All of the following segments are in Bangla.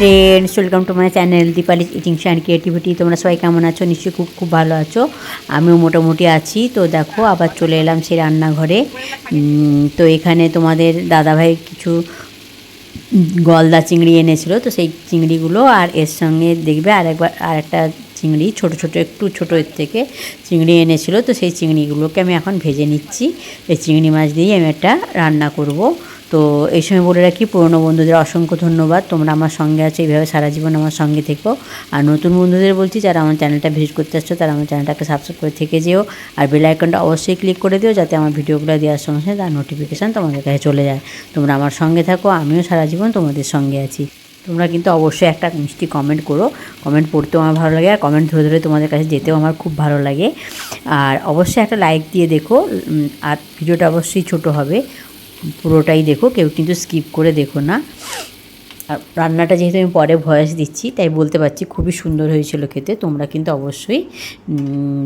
Friends, welcome to my channel Dipali eating and creativity. তোমরা সবাই কেমন আছো? নিশ্চয়ই খুব খুব ভালো আছো। আমিও মোটামুটি আছি। তো দেখো, আবার চলে এলাম সেই রান্নাঘরে। তো এখানে তোমাদের দাদাভাই কিছু গলদা চিংড়ি এনেছিল, তো সেই চিংড়িগুলো আর এর সঙ্গে দেখবে আরেকটা চিংড়ি ছোট ছোট, একটু ছোটো এর থেকে চিংড়ি এনেছিল। তো সেই চিংড়িগুলোকে আমি এখন ভেজে নিচ্ছি। এই চিংড়ি মাছ দিয়েই আমি একটা রান্না করব। তো এই সময় বলে রাখি, পুরনো বন্ধুদের অসংখ্য ধন্যবাদ, তোমরা আমার সঙ্গে আছো, এইভাবে সারা জীবন আমার সঙ্গে থেকো। আর নতুন বন্ধুদের বলছি, যারা আমার চ্যানেলটা ভিজিট করতে আসছো তারা আমার চ্যানেলটাকে সাবস্ক্রাইব করে থেকে যেও। আর বেল আইকনটা অবশ্যই ক্লিক করে দিও, যাতে আমার ভিডিওগুলো দেওয়ার সঙ্গে সঙ্গে তার নোটিফিকেশান তোমাদের কাছে চলে যায়। তোমরা আমার সঙ্গে থাকো, আমিও সারা জীবন তোমাদের সঙ্গে আছি। তোমরা কিন্তু অবশ্যই একটা মিষ্টি কমেন্ট করো। কমেন্ট পড়তেও আমার ভালো লাগে, আর কমেন্ট ধরে ধরে তোমাদের কাছে যেতেও আমার খুব ভালো লাগে। আর অবশ্যই একটা লাইক দিয়ে দেখো। আর ভিডিওটা অবশ্যই ছোট হবে, পুরোটাই দেখো, কেউ কিন্তু স্কিপ করে দেখো না। আর রান্নাটা যেহেতু আমি পরে ভয়েস দিচ্ছি, তাই বলতে পারছি খুবই সুন্দর হয়েছিল খেতে। তোমরা কিন্তু অবশ্যই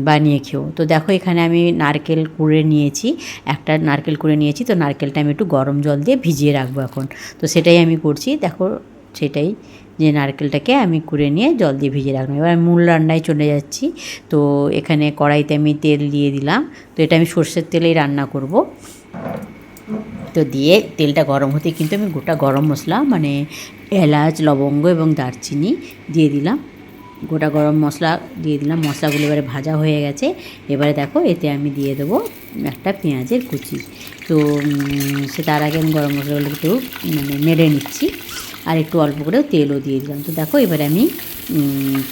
বানিয়ে খেও। তো দেখো, এখানে আমি নারকেল কুড়ে নিয়েছি, একটা নারকেল কুড়ে নিয়েছি। তো নারকেলটা আমি একটু গরম জল দিয়ে ভিজিয়ে রাখবো এখন। তো সেটাই আমি করছি, দেখো সেটাই, যে নারকেলটাকে আমি কুড়ে নিয়ে জল দিয়ে ভিজিয়ে রাখলাম। এবার আমি মূল রান্নায় চলে যাচ্ছি। তো এখানে কড়াইতে আমি তেল দিয়ে দিলাম। তো এটা আমি সর্ষের তেলেই রান্না করব। তো দিয়ে তেলটা গরম হতে কিন্তু আমি গোটা গরম মশলা, মানে এলাচ, লবঙ্গ এবং দারচিনি দিয়ে দিলাম। গোটা গরম মশলা দিয়ে দিলাম। মশলাগুলো এবারে ভাজা হয়ে গেছে। এবারে দেখো, এতে আমি দিয়ে দেবো একটা পেঁয়াজের কুচি। তো সে তার আগে আমি গরম মশলাগুলো একটু নেড়ে নিচ্ছি, আর একটু অল্প করেও তেলও দিয়ে দিলাম। তো দেখো, এবারে আমি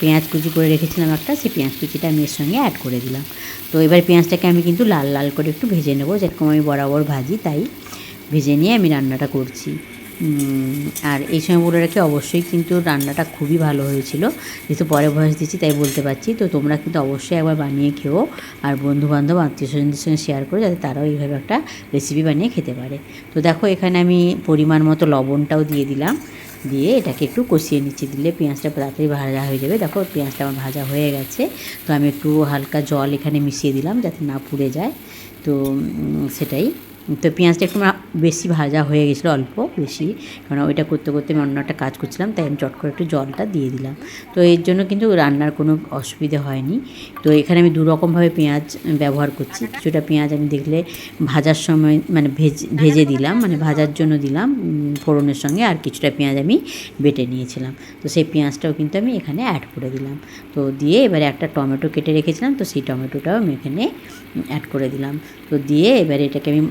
পেঁয়াজ কুচি করে রেখেছিলাম একটা, সেই পেঁয়াজ কুচিটা আমি এর সঙ্গে অ্যাড করে দিলাম। তো এবার পেঁয়াজটাকে আমি কিন্তু লাল লাল করে একটু ভেজে নেবো, যেরকম আমি বরাবর ভাজি, তাই ভেজে নিয়ে আমি রান্নাটা করছি। আর এই সময় বলে রাখি, অবশ্যই কিন্তু রান্নাটা খুবই ভালো হয়েছিল। যেহেতু পরে ভয়েস দিচ্ছি তাই বলতে পারছি। তো তোমরা কিন্তু অবশ্যই একবার বানিয়ে খেও, আর বন্ধুবান্ধব আত্মীয় স্বজনদের সঙ্গে শেয়ার করো, যাতে তারাও এইভাবে একটা রেসিপি বানিয়ে খেতে পারে। তো দেখো, এখানে আমি পরিমাণ মতো লবণটাও দিয়ে দিলাম। দিয়ে এটাকে একটু কষিয়ে নিচ্ছি, দিলে পেঁয়াজটা তাড়াতাড়ি ভাজা হয়ে যাবে। দেখো, পেঁয়াজটা আমার ভাজা হয়ে গেছে। তো আমি একটু হালকা জল এখানে মিশিয়ে দিলাম, যাতে না পুড়ে যায়। তো সেটাই। তো পেঁয়াজটা একটু বেশি ভাজা হয়ে গেছিলো, অল্প বেশি, কারণ ওইটা করতে করতে আমি অন্য একটা কাজ করছিলাম, তাই আমি চট করে একটু জলটা দিয়ে দিলাম। তো এর জন্য কিন্তু রান্নার কোনো অসুবিধে হয়নি। তো এখানে আমি দুরকমভাবে পেঁয়াজ ব্যবহার করছি। কিছুটা পেঁয়াজ আমি দেখলে ভাজার সময় মানে ভেজে দিলাম, মানে ভাজার জন্য দিলাম ফোড়নের সঙ্গে, আর কিছুটা পেঁয়াজ আমি বেটে নিয়েছিলাম। তো সেই পেঁয়াজটাও কিন্তু আমি এখানে অ্যাড করে দিলাম। তো দিয়ে এবারে একটা টমেটো কেটে রেখেছিলাম, তো সেই টমেটোটাও আমি এখানে অ্যাড করে দিলাম। তো দিয়ে এবারে এটাকে আমি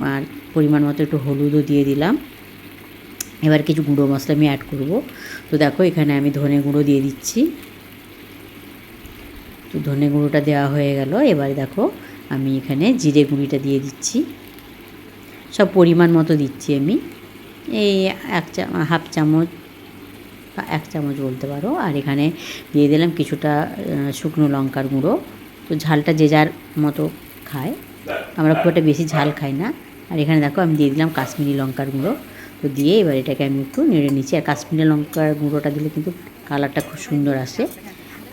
পরিমাণ মতো একটু হলুদও দিয়ে দিলাম। এবার কিছু গুঁড়ো মশলা আমি অ্যাড করব। তো দেখো, এখানে আমি ধনে গুঁড়ো দিয়ে দিচ্ছি। তো ধনে গুঁড়োটা দেওয়া হয়ে গেল। এবারে দেখো, আমি এখানে জিরে গুঁড়িটা দিয়ে দিচ্ছি। সব পরিমাণ মতো দিচ্ছি আমি, এই হাফ চামচ বা 1 চামচ বলতে পারো। আর এখানে দিয়ে দিলাম কিছুটা শুকনো লঙ্কার গুঁড়ো। তো ঝালটা যে যার মতো খায়, আমরা খুব একটা বেশি ঝাল খাই না। আর এখানে দেখো, আমি দিয়ে দিলাম কাশ্মীরি লঙ্কার গুঁড়ো। তো দিয়ে এবার এটাকে আমি একটু নেড়ে নিচ্ছি। আর কাশ্মীরি লঙ্কার গুঁড়োটা দিলে কিন্তু কালারটা খুব সুন্দর আসে।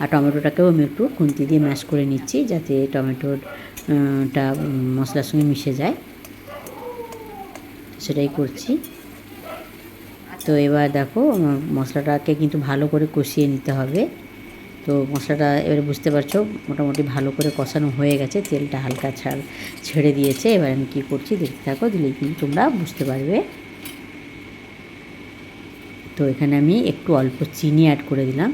আর টমেটোটাকেও আমি একটু খুন্তি দিয়ে ম্যাশ করে নিচ্ছি, যাতে টমেটোটা মশলার সঙ্গে মিশে যায়, সেটাই করছি। তো এবার দেখো, মশলাটাকে কিন্তু ভালো করে কষিয়ে নিতে হবে। তো মশলাটা এবারে বুঝতে পারছো মোটামুটি ভালো করে কষানো হয়ে গেছে, তেলটা হালকা ছেড়ে দিয়েছে। এবার আমি কী করছি দেখতে থাকো, দিলেই কিন্তু তোমরা বুঝতে পারবে। তো এখানে আমি একটু অল্প চিনি অ্যাড করে দিলাম।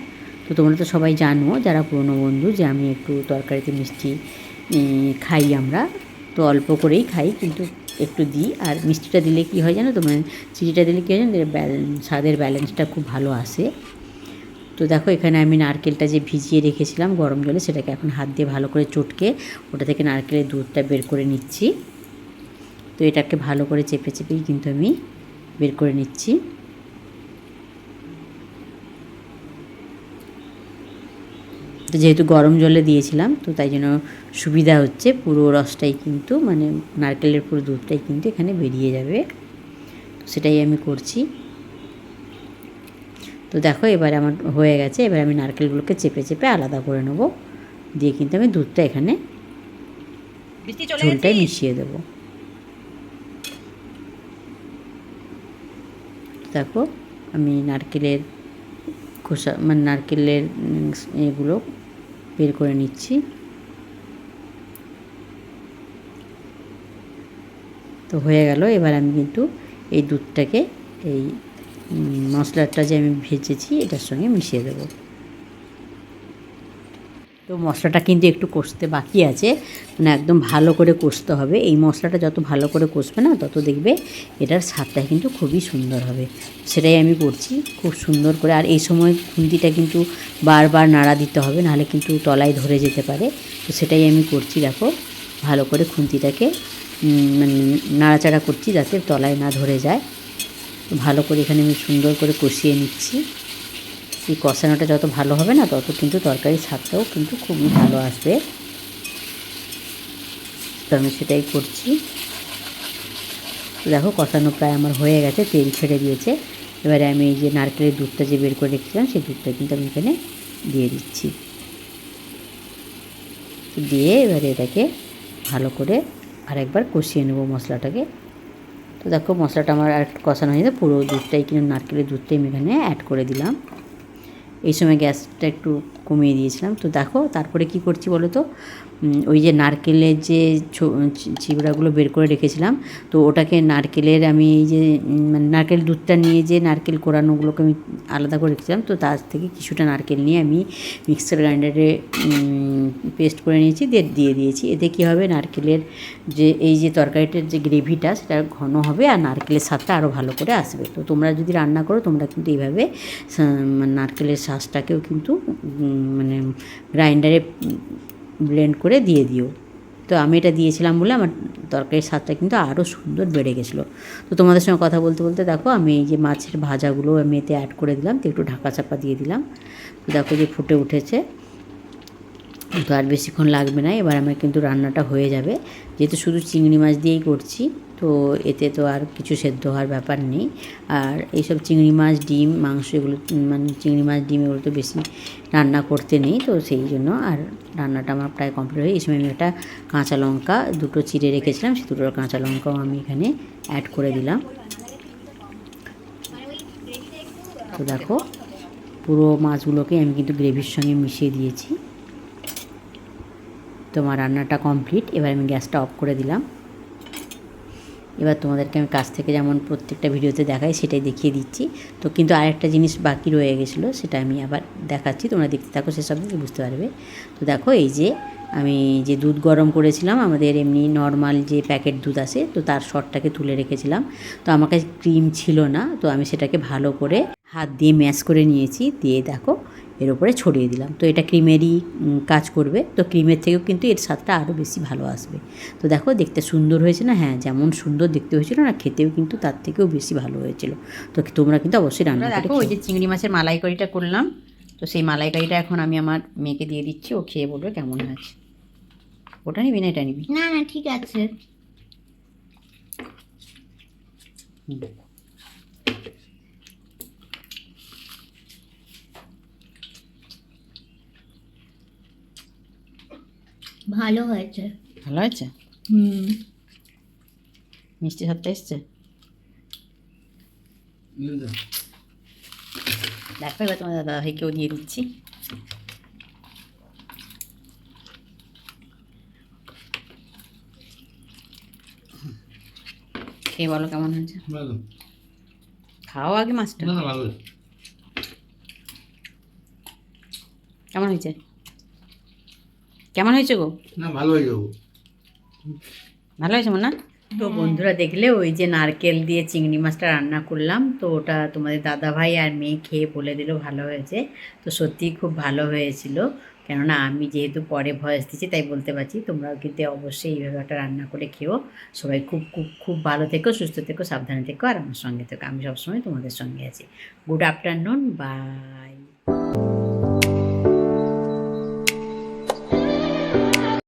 তো তোমরা তো সবাই জানো, যারা পুরনো বন্ধু, যে আমি একটু তরকারিতে মিষ্টি খাই আমরা। তো অল্প করেই খাই, কিন্তু একটু দিই। আর মিষ্টিটা দিলে কী হয় জানো তো, মানে চিনিটা দিলে কী হয় জানো, স্বাদের ব্যালেন্সটা খুব ভালো আসে। তো দেখো, এখানে আমি নারকেলটা যে ভিজিয়ে রেখেছিলাম গরম জলে, সেটাকে এখন হাত দিয়ে ভালো করে চটকে ওটা থেকে নারকেলের দুধটা বের করে নিচ্ছি। তো এটাকে ভালো করে চেপে চেপেই কিন্তু আমি বের করে নিচ্ছি। তো যেহেতু গরম জলে দিয়েছিলাম, তো তাই জন্য সুবিধা হচ্ছে, পুরো রসটাই কিন্তু, মানে নারকেলের পুরো দুধটাই কিন্তু এখানে বেরিয়ে যাবে। তো সেটাই আমি করছি। তো দেখো, এবারে আমার হয়ে গেছে। এবার আমি নারকেলগুলোকে চেপে চেপে আলাদা করে নেব, দিয়ে কিন্তু আমি দুধটা এখানে ঝোলটায় মিশিয়ে দেব। দেখো, আমি নারকেলের খোসা মানে নারকেলের এগুলো বের করে নিচ্ছি। তো হয়ে গেল। এবার আমি কিন্তু এই দুধটাকে এই মশলাটা যে আমি ভেজেছি এটার সঙ্গে মিশিয়ে দেবো। তো মশলাটা কিন্তু একটু কষতে বাকি আছে, মানে একদম ভালো করে কষতে হবে। এই মশলাটা যত ভালো করে কষবে না তত দেখবে এটার স্বাদটা কিন্তু খুবই সুন্দর হবে। সেটাই আমি করছি খুব সুন্দর করে। আর এই সময় খুন্তিটা কিন্তু বারবার নাড়া দিতে হবে, নাহলে কিন্তু তলায় ধরে যেতে পারে। তো সেটাই আমি করছি, দেখো ভালো করে খুন্তিটাকে মানে নাড়াচাড়া করছি যাতে তলায় না ধরে যায়। ভালো করে এখানে আমি সুন্দর করে কষিয়ে নিচ্ছি। এই কষানোটা যত ভালো হবে না তত কিন্তু তরকারির স্বাদটাও কিন্তু খুবই ভালো আসবে। তো আমি সেটাই করছি। তো দেখো কষানো প্রায় আমার হয়ে গেছে, তেল ছেড়ে দিয়েছে। এবারে আমি এই যে নারকেলের দুধটা যে বের করে রেখেছিলাম সেই দুধটা কিন্তু আমি এখানে দিয়ে দিচ্ছি। দিয়ে এবারে এটাকে ভালো করে আরেকবার কষিয়ে নেবো মশলাটাকে। তো দেখো মশলাটা আমার আর একটু কষানো হয়ে গেছে, পুরো দুধটাই কিন্তু নারকেলের দুধটাই আমি এখানে অ্যাড করে দিলাম। এই সময় গ্যাসটা একটু কমিয়ে দিয়েছিলাম। তো দেখো তারপরে কি করছি বলো তো, ওই যে নারকেলের যে চিবড়াগুলো বের করে রেখেছিলাম, তো ওটাকে নারকেলের আমি এই যে মানে নারকেল দুধটা নিয়ে যে নারকেল কোরানোগুলোকে আমি আলাদা করে রেখেছিলাম, তো তার থেকে কিছুটা নারকেল নিয়ে আমি মিক্সার গ্রাইন্ডারে পেস্ট করে নিয়েছি, দিয়ে দিয়েছি। এতে কী হবে, নারকেলের যে এই যে তরকারিটার যে গ্রেভিটা সেটা ঘন হবে আর নারকেলের স্বাদটা আরও ভালো করে আসবে। তো তোমরা যদি রান্না করো তোমরা কিন্তু এইভাবে নারকেলের শাঁসটাকেও কিন্তু মানে গ্রাইন্ডারে ব্লেন্ড করে দিয়ে দিও। তো আমি এটা দিয়েছিলাম বলে আমার তরকারির স্বাদটা কিন্তু আরও সুন্দর বেড়ে গেছিলো। তো তোমাদের সঙ্গে কথা বলতে বলতে দেখো আমি এই যে মাছের ভাজাগুলো আমি এতে অ্যাড করে দিলাম, তো একটু ঢাকা চাপা দিয়ে দিলাম। তো দেখো যে ফুটে উঠেছে, তো আর বেশিক্ষণ লাগবে না। এবার আমার কিন্তু রান্নাটা হয়ে যাবে, যেহেতু শুধু চিংড়ি মাছ দিয়েই করছি। তো এতে তো আর কিছু সেদ্ধ হওয়ার ব্যাপার নেই। আর এইসব চিংড়ি মাছ, ডিম, মাংস এগুলো মানে চিংড়ি মাছ, ডিম এগুলো তো বেশি রান্না করতে নেই, তো সেই জন্য আর রান্নাটা আমার প্রায় কমপ্লিট হয়ে। এই সময় আমি একটা কাঁচা লঙ্কা দুটো চিড়ে রেখেছিলাম, সেই দুটো কাঁচা লঙ্কাও আমি এখানে অ্যাড করে দিলাম। তো দেখো পুরো মাছগুলোকে আমি কিন্তু গ্রেভির সঙ্গে মিশিয়ে দিয়েছি। তোমার রান্নাটা কমপ্লিট। এবার আমি গ্যাসটা অফ করে দিলাম। এবার তোমাদেরকে আমি কাছ থেকে যেমন প্রত্যেকটা ভিডিওতে দেখাই সেটাই দেখিয়ে দিচ্ছি। তো কিন্তু আরেকটা জিনিস বাকি রয়ে গেছিলো, সেটা আমি আবার দেখাচ্ছি, তোমরা দেখতে থাকো, সেসব বুঝতে পারবে। তো দেখো এই যে আমি যে দুধ গরম করেছিলাম, আমাদের এমনি নর্মাল যে প্যাকেট দুধ আসে, তো তার শটটাকে তুলে রেখেছিলাম। তো আমার কাছে ক্রিম ছিল না, তো আমি সেটাকে ভালো করে হাত দিয়ে ম্যাশ করে নিয়েছি, দিয়ে দেখো এর উপরে ছড়িয়ে দিলাম। তো এটা ক্রিমেরই কাজ করবে, তো ক্রিমের থেকেও কিন্তু এর স্বাদটা আরও বেশি ভালো আসবে। তো দেখো দেখতে সুন্দর হয়েছে না? হ্যাঁ, যেমন সুন্দর দেখতে হয়েছিল না, খেতেও কিন্তু তার থেকেও বেশি ভালো হয়েছিল। তো তোমরা কিন্তু অবশ্যই রান্না করে দেখো। ওই যে চিংড়ি মাছের মালাইকারিটা করলাম, তো সেই মালাইকারিটা এখন আমি আমার মেয়েকে দিয়ে দিচ্ছি, ও খেয়ে বলবে কেমন হয়েছে। ওটা নিবি না এটা নিবি? না না ঠিক আছে। ভালো হয়েছে। ভালো হয়েছে? মিষ্টি স্বাদটা এসছে? দেখো এবার তোমার দাদা ভাইকেও দিয়ে দিচ্ছি। খেয়ে বলো কেমন হয়েছে। খাও আগে মাছটা। কেমন হয়েছে? কেমন হয়েছে গো? না ভালো হয়ে যাবো। ভালো হয়েছে মনে না? তো বন্ধুরা দেখলে ওই যে নারকেল দিয়ে চিংড়ি মাছটা রান্না করলাম, তো ওটা তোমাদের দাদা ভাই আর মেয়ে খেয়ে বলে দিল ভালো হয়েছে। তো সত্যিই খুব ভালো হয়েছিল, কেননা আমি যেহেতু পরে ভয়েস দিচ্ছি তাই বলতে পারছি। তোমরাও কিন্তু অবশ্যই এইভাবে একটা রান্না করে খেও। সবাই খুব খুব খুব ভালো থেকো, সুস্থ থেকো, সাবধানে থেকো, আর আমার সঙ্গে থেকো। আমি সবসময় তোমাদের সঙ্গে আছি। Good afternoon, by.